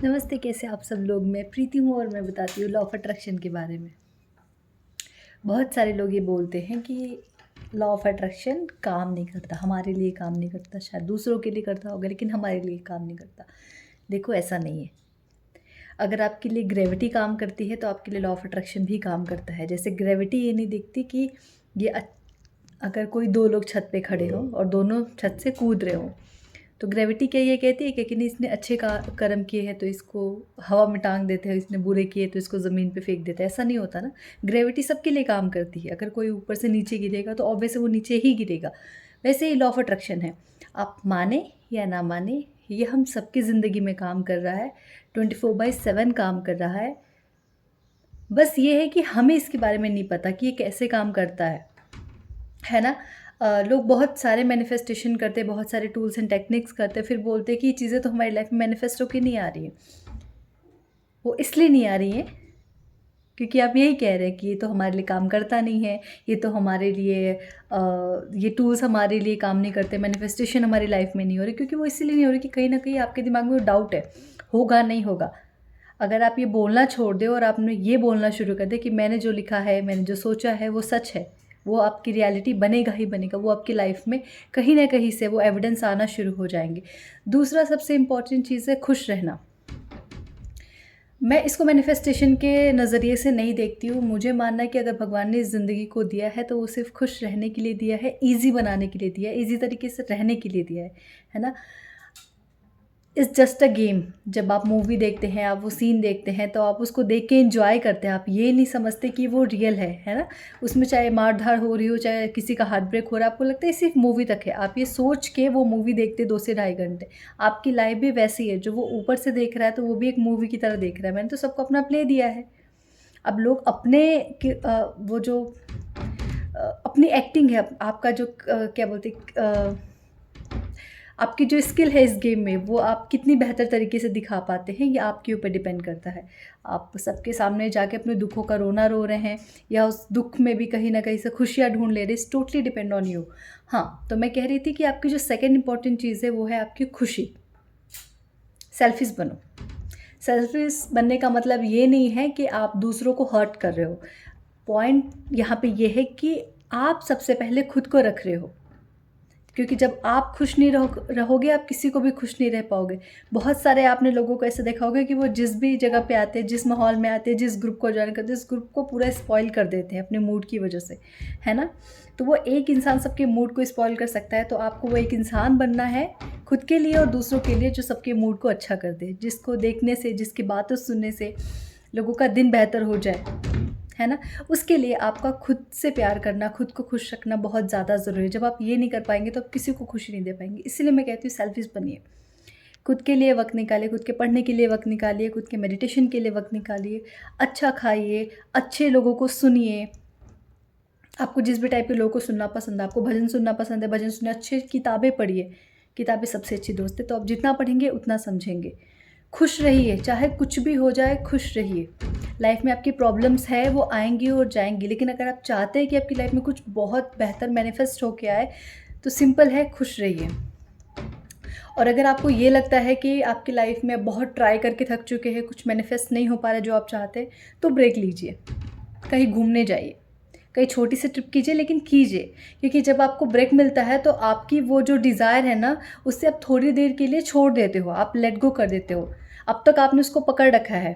नमस्ते, कैसे आप सब लोग। मैं प्रीति हूँ और मैं बताती हूँ लॉ ऑफ अट्रैक्शन के बारे में। बहुत सारे लोग ये बोलते हैं कि लॉ ऑफ अट्रैक्शन काम नहीं करता, हमारे लिए काम नहीं करता। शायद दूसरों के लिए करता होगा लेकिन हमारे लिए काम नहीं करता। देखो, ऐसा नहीं है। अगर आपके लिए ग्रेविटी काम करती है तो आपके लिए लॉ ऑफ अट्रैक्शन भी काम करता है। जैसे ग्रेविटी ये नहीं दिखती कि ये अगर कोई दो लोग छत पे खड़े हों और दोनों छत से कूद रहे हों, तो ग्रेविटी क्या ये कहती है कि नहीं, इसने अच्छे कर्म किए हैं तो इसको हवा में टांग देते हैं, इसने बुरे किए तो इसको ज़मीन पे फेंक देते हैं। ऐसा नहीं होता ना। ग्रेविटी सबके लिए काम करती है। अगर कोई ऊपर से नीचे गिरेगा तो ऑब्वियसली वो नीचे ही गिरेगा। वैसे ही लॉ ऑफ अट्रैक्शन है। आप माने या ना माने, ये हम सबकी ज़िंदगी में काम कर रहा है, 24/7 काम कर रहा है। बस ये है कि हमें इसके बारे में नहीं पता कि ये कैसे काम करता है ना। लोग बहुत सारे मैनिफेस्टेशन करते, बहुत सारे टूल्स एंड टेक्निक्स करते, फिर बोलते कि ये चीज़ें तो हमारी लाइफ में मैनिफेस्ट होकर नहीं आ रही हैं। वो इसलिए नहीं आ रही हैं क्योंकि आप यही कह रहे हैं कि ये तो हमारे लिए काम करता नहीं है, ये तो हमारे लिए ये टूल्स हमारे लिए काम नहीं करते, मैनिफेस्टेशन हमारी लाइफ में नहीं हो रही। क्योंकि वो इसलिए नहीं हो रही कि कहीं ना कहीं आपके दिमाग में वो डाउट है, होगा नहीं होगा। अगर आप ये बोलना छोड़ दे और आपने ये बोलना शुरू कर दे कि मैंने जो लिखा है, मैंने जो सोचा है वो सच है, वो आपकी रियलिटी बनेगा ही बनेगा। वो आपकी लाइफ में कहीं ना कहीं से वो एविडेंस आना शुरू हो जाएंगे। दूसरा सबसे इम्पॉर्टेंट चीज़ है खुश रहना। मैं इसको मैनिफेस्टेशन के नज़रिए से नहीं देखती हूँ। मुझे मानना है कि अगर भगवान ने इस ज़िंदगी को दिया है तो वो सिर्फ खुश रहने के लिए दिया है, ईज़ी बनाने के लिए दिया है, ईज़ी तरीके से रहने के लिए दिया है ना। It's just a game. जब आप मूवी देखते हैं, आप वो सीन देखते हैं तो आप उसको देख के एंजॉय करते हैं। आप ये नहीं समझते कि वो रियल है ना। उसमें चाहे मार धाड़ हो रही हो, चाहे किसी का हार्ट ब्रेक हो रहा है, आपको लगता है सिर्फ मूवी तक है। आप ये सोच के वो मूवी देखते 2 से ढाई घंटे। आपकी लाइफ भी वैसी है। जो वो ऊपर से देख रहा है तो वो भी एक मूवी की तरह देख रहा है। मैंने तो सबको अपना प्ले दिया है। अब लोग अपने वो जो अपनी एक्टिंग है, आपका जो क्या बोलते, आपकी जो स्किल है इस गेम में, वो आप कितनी बेहतर तरीके से दिखा पाते हैं, ये आपके ऊपर डिपेंड करता है। आप सबके सामने जाके अपने दुखों का रोना रो रहे हैं या उस दुख में भी कहीं ना कहीं से खुशियाँ ढूंढ ले रहे, it's totally depend on you. हाँ, तो मैं कह रही थी कि आपकी जो सेकेंड इंपॉर्टेंट चीज़ है वो है आपकी खुशी। सेल्फिश बनो। सेल्फिश बनने का मतलब ये नहीं है कि आप दूसरों को हर्ट कर रहे हो। पॉइंट यहाँ पे ये है कि आप सबसे पहले खुद को रख रहे हो। क्योंकि जब आप खुश नहीं रहोगे, आप किसी को भी खुश नहीं रह पाओगे। बहुत सारे आपने लोगों को ऐसे देखा होगा कि वो जिस भी जगह पे आते हैं, जिस माहौल में आते हैं, जिस ग्रुप को ज्वाइन करते हैं, उस ग्रुप को पूरा स्पॉइल कर देते हैं अपने मूड की वजह से, है ना। तो वो एक इंसान सबके मूड को स्पॉइल कर सकता है। तो आपको वो एक इंसान बनना है खुद के लिए और दूसरों के लिए, जो सबके मूड को अच्छा कर दे, जिसको देखने से, जिसकी बातों सुनने से लोगों का दिन बेहतर हो जाए, है ना। उसके लिए आपका खुद से प्यार करना, खुद को खुश रखना बहुत ज़्यादा ज़रूरी है। जब आप ये नहीं कर पाएंगे तो आप किसी को खुशी नहीं दे पाएंगे। इसलिए मैं कहती हूँ सेल्फिश बनिए। खुद के लिए वक्त निकालिए, खुद के पढ़ने के लिए वक्त निकालिए, खुद के मेडिटेशन के लिए वक्त निकालिए। अच्छा खाइए, अच्छे लोगों को सुनिए। आपको जिस भी टाइप के लोगों को सुनना पसंद है, आपको भजन सुनना पसंद है, भजन सुनिए। अच्छी किताबें पढ़िए। किताबें सबसे अच्छी दोस्त है। तो आप जितना पढ़ेंगे उतना समझेंगे। खुश रहिए, चाहे कुछ भी हो जाए, खुश रहिए। लाइफ में आपकी प्रॉब्लम्स है, वो आएंगी और जाएंगी, लेकिन अगर आप चाहते हैं कि आपकी लाइफ में कुछ बहुत बेहतर मैनिफेस्ट होके आए, तो सिंपल है, खुश रहिए। और अगर आपको ये लगता है कि आपकी लाइफ में बहुत ट्राई करके थक चुके हैं, कुछ मैनिफेस्ट नहीं हो पा रहा है जो आप चाहते हैं, तो ब्रेक लीजिए, कहीं घूमने जाइए, कहीं छोटी सी ट्रिप कीजिए, लेकिन कीजिए। क्योंकि जब आपको ब्रेक मिलता है तो आपकी वो जो डिज़ायर है ना, उससे आप थोड़ी देर के लिए छोड़ देते हो, आप लेट गो कर देते हो। अब तक आपने उसको पकड़ रखा है,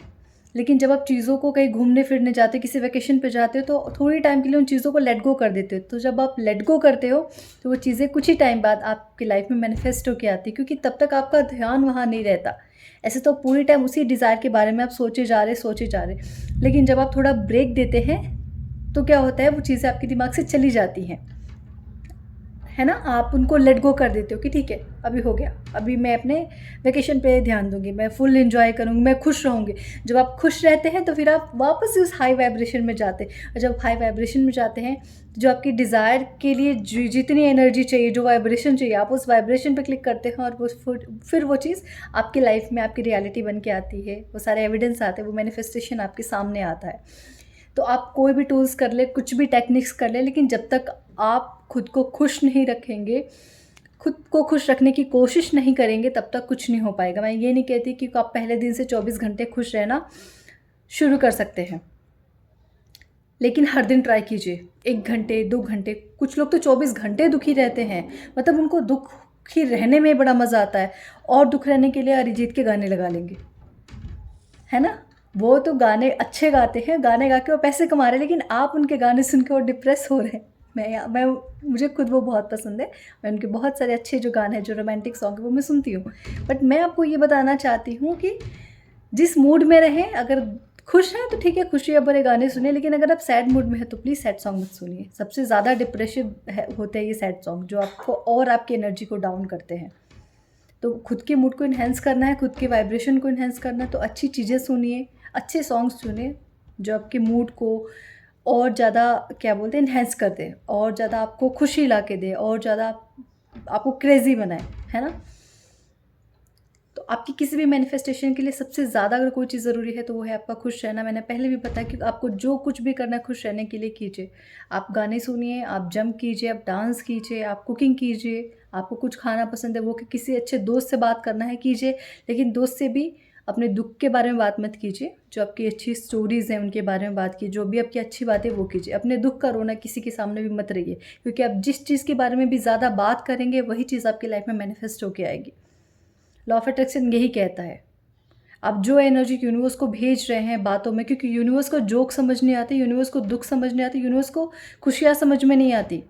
लेकिन जब आप चीज़ों को कहीं घूमने फिरने जाते हो, किसी वेकेशन पे जाते हो, तो थोड़ी टाइम के लिए उन चीज़ों को लेट गो कर देते हो। तो जब आप लेट गो करते हो तो वो चीज़ें कुछ ही टाइम बाद आपकी लाइफ में मैनिफेस्ट होके आती है, क्योंकि तब तक आपका ध्यान वहाँ नहीं रहता। ऐसे तो पूरी टाइम उसी डिज़ायर के बारे में आप सोचे जा रहे, लेकिन जब आप थोड़ा ब्रेक देते हैं तो क्या होता है, वो चीज़ें आपके दिमाग से चली जाती हैं, है ना। आप उनको लेट गो कर देते हो कि ठीक है, अभी हो गया, अभी मैं अपने वेकेशन पे ध्यान दूंगी, मैं फुल एंजॉय करूँगी, मैं खुश रहूँगी। जब आप खुश रहते हैं तो फिर आप वापस उस हाई वाइब्रेशन में जाते हैं। और जब हाई वाइब्रेशन में जाते हैं, जो आपकी डिज़ायर के लिए जितनी एनर्जी चाहिए, जो वाइब्रेशन चाहिए, आप उस वाइब्रेशन पे क्लिक करते हैं और वो फिर वो चीज़ आपकी लाइफ में आपकी रियलिटी बन के आती है। वो सारे एविडेंस आते हैं, वो मैनिफेस्टेशन आपके सामने आता है। तो आप कोई भी टूल्स कर ले, कुछ भी टेक्निक्स कर ले, लेकिन जब तक आप खुद को खुश नहीं रखेंगे खुद को खुश रखने की कोशिश नहीं करेंगे तब तक कुछ नहीं हो पाएगा। मैं ये नहीं कहती कि आप पहले दिन से 24 घंटे खुश रहना शुरू कर सकते हैं, लेकिन हर दिन ट्राई कीजिए। 1 घंटे, 2 घंटे, कुछ लोग तो 24 घंटे दुखी रहते हैं, मतलब उनको दुखी रहने में बड़ा मज़ा आता है, और दुःख रहने के लिए अरिजीत के गाने लगा लेंगे, है ना? वो तो गाने अच्छे गाते हैं, गाने गा के वो पैसे कमा रहे हैं, लेकिन आप उनके गाने सुन के वो डिप्रेस हो रहे हैं। मैं मुझे खुद वो बहुत पसंद है। मैं उनके बहुत सारे अच्छे जो गाने हैं, जो रोमांटिक सॉन्ग है, वो मैं सुनती हूँ। बट मैं आपको ये बताना चाहती हूँ कि जिस मूड में रहें, अगर खुश हैं तो ठीक है, खुशियाँ भरे गाने सुनिए, लेकिन अगर आप सैड मूड में हैं तो प्लीज़ सैड सॉन्ग मत सुनिए। सबसे ज़्यादा डिप्रेसिव होते हैं ये सैड सॉन्ग, जो आपको और आपकी एनर्जी को डाउन करते हैं। तो खुद के मूड को इन्हेंस करना है, खुद के वाइब्रेशन को इन्हेंस करना है, तो अच्छी चीज़ें सुनिए, अच्छे सॉन्ग्स सुनिए जो आपके मूड को और ज़्यादा क्या बोलते हैं, इन्हेंस कर दे, और ज़्यादा आपको खुशी ला के दे, और ज़्यादा आपको क्रेज़ी बनाए, है ना? तो आपकी किसी भी मैनिफेस्टेशन के लिए सबसे ज़्यादा अगर कोई चीज़ ज़रूरी है तो वो है आपका खुश रहना। मैंने पहले भी बताया कि आपको जो कुछ भी करना है खुश रहने के लिए कीजिए। आप गाने सुनिए, आप जंप कीजिए, आप डांस कीजिए, आप कुकिंग कीजिए, आपको कुछ खाना पसंद है वो कि किसी अच्छे दोस्त से बात करना है कीजिए, लेकिन दोस्त से भी अपने दुःख के बारे में बात मत कीजिए। जो आपकी अच्छी स्टोरीज़ हैं उनके बारे में बात कीजिए, जो भी आपकी अच्छी बात है वो कीजिए। अपने दुःख का रोना किसी के सामने भी मत रहिए, क्योंकि आप जिस चीज़ के बारे में भी ज़्यादा बात करेंगे वही चीज़ आपकी लाइफ में मैनिफेस्ट होके आएगी। लॉ ऑफ अट्रैक्शन यही कहता है। आप जो एनर्जी यूनिवर्स को भेज रहे हैं बातों में, क्योंकि यूनिवर्स को जोक समझ नहीं आते, यूनिवर्स को दुःख समझ नहीं आती, यूनिवर्स को खुशियाँ समझ में नहीं आती।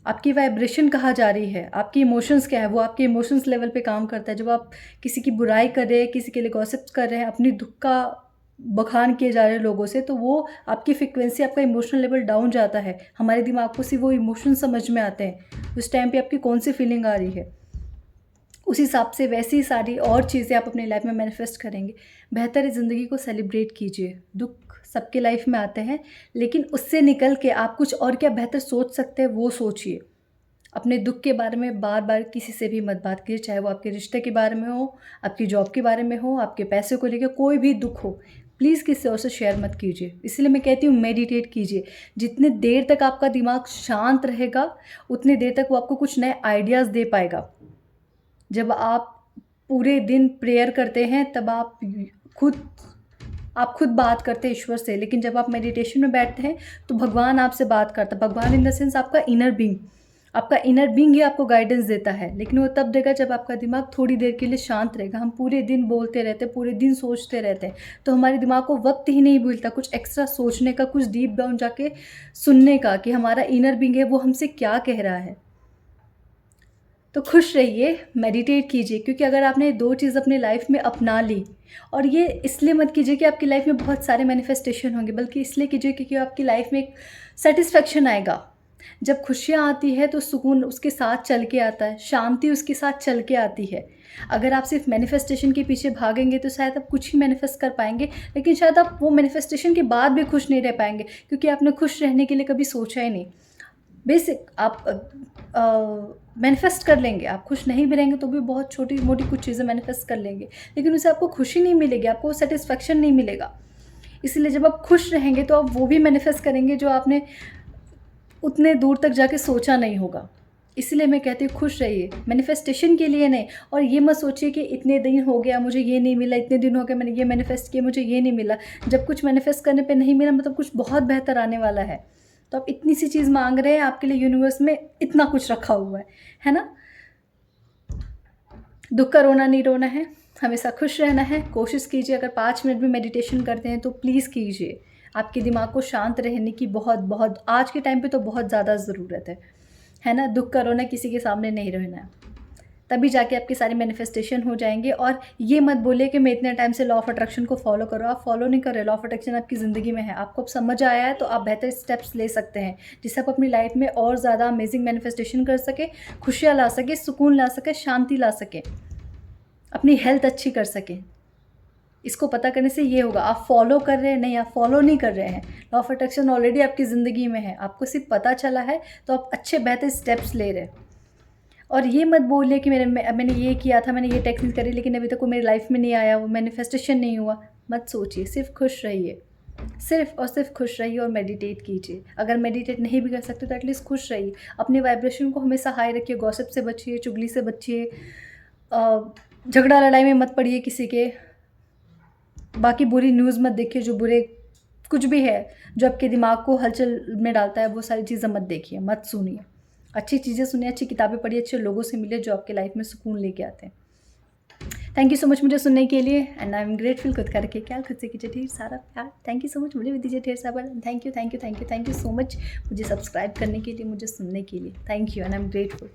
आपकी वाइब्रेशन कहाँ जा रही है, आपकी इमोशंस क्या है, वो आपके इमोशंस लेवल पे काम करता है। जब आप किसी की बुराई कर रहे हैं, किसी के लिए गॉसिप कर रहे हैं, अपनी दुःख का बखान किए जा रहे हैं लोगों से, तो वो आपकी फ्रीक्वेंसी, आपका इमोशनल लेवल डाउन जाता है। हमारे दिमाग को सिर्फ वो इमोशन समझ में आते हैं, उस टाइम पे आपकी कौन सी फीलिंग आ रही है, उस हिसाब से वैसी ही सारी और चीज़ें आप अपनी लाइफ में मैनिफेस्ट करेंगे। बेहतर ज़िंदगी को सेलिब्रेट कीजिए। दुःख सबके लाइफ में आते हैं, लेकिन उससे निकल के आप कुछ और क्या बेहतर सोच सकते हैं वो सोचिए। अपने दुःख के बारे में बार-बार किसी से भी मत बात कीजिए, चाहे वो आपके रिश्ते के बारे में हो, आपकी जॉब के बारे में हो, आपके पैसे को लेके कोई भी दुःख हो, प्लीज़ किसी और से शेयर मत कीजिए। इसलिए मैं कहती हूँ मेडिटेट कीजिए। जितनी देर तक आपका दिमाग शांत रहेगा, उतनी देर तक वो आपको कुछ नए आइडियाज़ दे पाएगा। जब आप पूरे दिन प्रेयर करते हैं तब खुद आप खुद बात करते हैं ईश्वर से, लेकिन जब आप मेडिटेशन में बैठते हैं तो भगवान आपसे बात करता है। भगवान इन द सेंस आपका इनर बीइंग ही आपको गाइडेंस देता है, लेकिन वो तब देगा जब आपका दिमाग थोड़ी देर के लिए शांत रहेगा। हम पूरे दिन बोलते रहते हैं, पूरे दिन सोचते रहते हैं, तो हमारे दिमाग को वक्त ही नहीं मिलता कुछ एक्स्ट्रा सोचने का, कुछ डीप डाउन जाके सुनने का कि हमारा इनर बीइंग है वो हमसे क्या कह रहा है। तो खुश रहिए, मेडिटेट कीजिए, क्योंकि अगर आपने 2 चीज़ अपनी लाइफ में अपना ली, और ये इसलिए मत कीजिए कि आपकी लाइफ में बहुत सारे मैनिफेस्टेशन होंगे, बल्कि इसलिए कीजिए क्योंकि आपकी लाइफ में एक सैटिस्फैक्शन आएगा। जब खुशियाँ आती है तो सुकून उसके साथ चल के आता है, शांति उसके साथ चल के आती है। अगर आप सिर्फ मैनिफेस्टेशन के पीछे भागेंगे तो शायद आप कुछ ही मैनिफेस्ट कर पाएंगे, लेकिन शायद आप वो मैनिफेस्टेशन के बाद भी खुश नहीं रह पाएंगे, क्योंकि आपने खुश रहने के लिए कभी सोचा ही नहीं। बेसिक आप मैनिफेस्ट कर लेंगे, आप खुश नहीं भी रहेंगे तो भी बहुत छोटी-मोटी कुछ चीज़ें मैनिफेस्ट कर लेंगे, लेकिन उससे आपको खुशी नहीं मिलेगी, आपको सैटिस्फैक्शन नहीं मिलेगा। इसलिए जब आप खुश रहेंगे तो आप वो भी मैनिफेस्ट करेंगे जो आपने उतने दूर तक जाके सोचा नहीं होगा। इसलिए मैं कहती हूँ खुश रहिए, मैनिफेस्टेशन के लिए नहीं। और ये मत सोचिए कि इतने दिन हो गया मुझे ये नहीं मिला, इतने दिन हो गए मैंने ये मैनिफेस्ट किया मुझे ये नहीं मिला। जब कुछ मैनिफेस्ट करने पे नहीं मिला मतलब कुछ बहुत बेहतर आने वाला है। तो आप इतनी सी चीज़ मांग रहे हैं, आपके लिए यूनिवर्स में इतना कुछ रखा हुआ है ना? दुःख का रोना नहीं रोना है, हमेशा खुश रहना है। कोशिश कीजिए, अगर 5 मिनट भी मेडिटेशन करते हैं तो प्लीज़ कीजिए। आपके दिमाग को शांत रहने की बहुत आज के टाइम पे तो बहुत ज़्यादा ज़रूरत है ना? दुःख का रोना किसी के सामने नहीं रहना है, तभी जाके आपके सारे मैनिफेस्टेशन हो जाएंगे। और ये मत बोलिए कि मैं इतने टाइम से लॉ ऑफ अट्रैक्शन को फॉलो करो, आप फॉलो नहीं कर रहे। लॉ ऑफ अट्रैक्शन आपकी ज़िंदगी में है, आपको अब समझ आया है तो आप बेहतर स्टेप्स ले सकते हैं, जिससे आप अपनी लाइफ में और ज़्यादा अमेजिंग मैनिफेस्टेशन कर सके, खुशियाँ ला सके, सुकून ला सके, शांति ला सके, अपनी हेल्थ अच्छी कर सकें। इसको पता करने से ये होगा, आप फॉलो कर रहे हैं नहीं, आप फॉलो नहीं कर रहे हैं। लॉ ऑफ अट्रैक्शन ऑलरेडी आपकी ज़िंदगी में है, आपको सिर्फ पता चला है तो आप अच्छे बेहतर स्टेप्स ले रहे हैं। और ये मत बोलिए कि मैंने ये किया था, मैंने ये टेक्निक करी, लेकिन अभी तक वो मेरी लाइफ में नहीं आया, वो मैनिफेस्टेशन नहीं हुआ। मत सोचिए, सिर्फ खुश रहिए। सिर्फ़ और सिर्फ़ खुश रहिए और मेडिटेट कीजिए। अगर मेडिटेट नहीं भी कर सकते तो एटलीस्ट खुश रहिए। अपने वाइब्रेशन को हमेशा हाई रखिए, गॉसिप से बचिए, चुगली से बचिए, झगड़ा लड़ाई में मत पड़िए किसी के। बाकी बुरी न्यूज़ मत देखिए, जो बुरे कुछ भी है, जो आपके दिमाग को हलचल में डालता है, वो सारी चीज़ें मत देखिए, मत सुनिए। अच्छी चीज़ें सुनिए, अच्छी किताबें पढ़िए, अच्छे लोगों से मिलिए जो आपकी लाइफ़ में सुकून लेके आते हैं। थैंक यू सो मच मुझे सुनने के लिए एंड आई एम ग्रेटफुल। खुद का रखिए ख्याल, खुद से कीजिए ढेर सारा प्यार। थैंक यू सो मच, मुझे भी दीजिए ढेर सारा प्यार। Thank you, thank you, thank you, thank you so much मुझे सब्सक्राइब करने के लिए, मुझे सुनने के लिए। Thank you and I am grateful.